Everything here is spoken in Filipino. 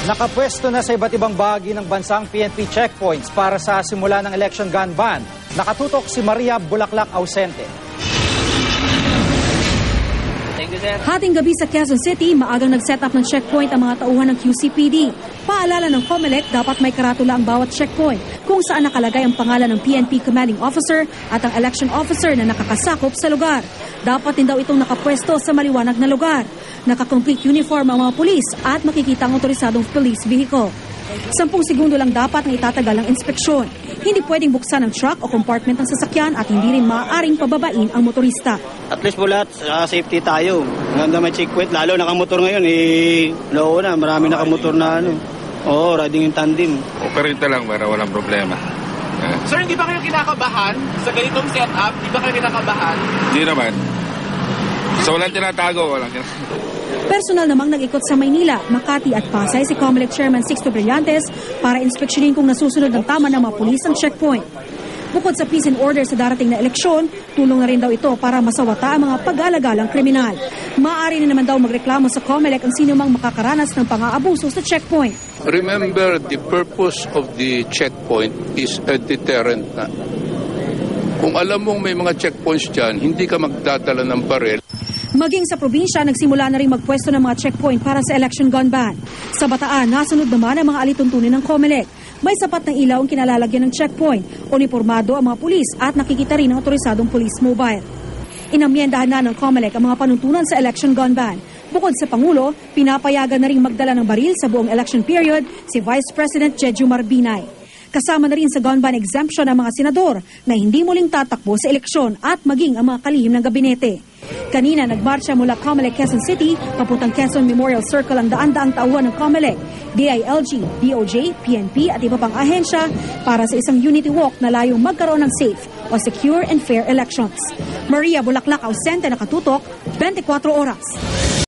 Nakapwesto na sa iba't ibang bahagi ng bansang PNP checkpoints para sa simula ng election gun ban. Nakatutok si Maria Bulaklak ausente. Hating gabi sa Quezon City, maagang nag-set up ng checkpoint ang mga tauhan ng QCPD. Paalala ng COMELEC, dapat may karatula ang bawat checkpoint kung saan nakalagay ang pangalan ng PNP commanding officer at ang election officer na nakakasakop sa lugar. Dapat din daw itong nakapwesto sa maliwanag na lugar. Naka-complete uniform ang mga pulis at makikita ang otorisadong police vehicle. 10 segundo lang dapat na itatagal ang inspeksyon. Hindi pwedeng buksan ang truck o compartment ng sasakyan at hindi rin maaaring pababain ang motorista. At least po lahat, safety tayo. Hanggang may checkpoint, lalo nakamotor ngayon, na, marami nakamotor na riding in tandem. Operate lang para walang problema. Sir, hindi ba kayo kinakabahan sa ganitong setup? Hindi ba kayo kinakabahan? Hindi naman. So walang tinatago, walang tinatago. Personal namang nag-ikot sa Maynila, Makati at Pasay si COMELEC Chairman Sixto Brillantes para inspeksyonin kung nasusunod ng tama ng mga pulis ang checkpoint. Bukod sa peace and order sa darating na eleksyon, tulong na rin daw ito para masawata ang mga pag-alagalang kriminal. Maaari na naman daw magreklamo sa COMELEC ang sino mang makakaranas ng pang-aabuso sa checkpoint. Remember, the purpose of the checkpoint is a deterrent na. Kung alam mong may mga checkpoints dyan, hindi ka magdadala ng baril. Maging sa probinsya, nagsimula na rin magpwesto ng mga checkpoint para sa election gun ban. Sa Bataan, nasunod naman ang mga alituntunin ng COMELEC. May sapat na ilaw ang kinalalagyan ng checkpoint, uniformado ang mga pulis at nakikita rin ang otorisadong police mobile. Inamyendahan na ng COMELEC ang mga panuntunan sa election gun ban. Bukod sa Pangulo, pinapayagan na rin magdala ng baril sa buong election period si Vice President Jejomar Binay. Kasama na rin sa gun ban exemption ang mga senador na hindi muling tatakbo sa eleksyon at maging ang mga kalihim ng gabinete. Kanina nagmarcha mula COMELEC Quezon City, papuntang Quezon Memorial Circle ang daan-daang tauhan ng COMELEC, DILG, DOJ, PNP at iba pang ahensya para sa isang unity walk na layong magkaroon ng safe o secure and fair elections. Maria Bulaklak ausente, nakatutok, 24 oras.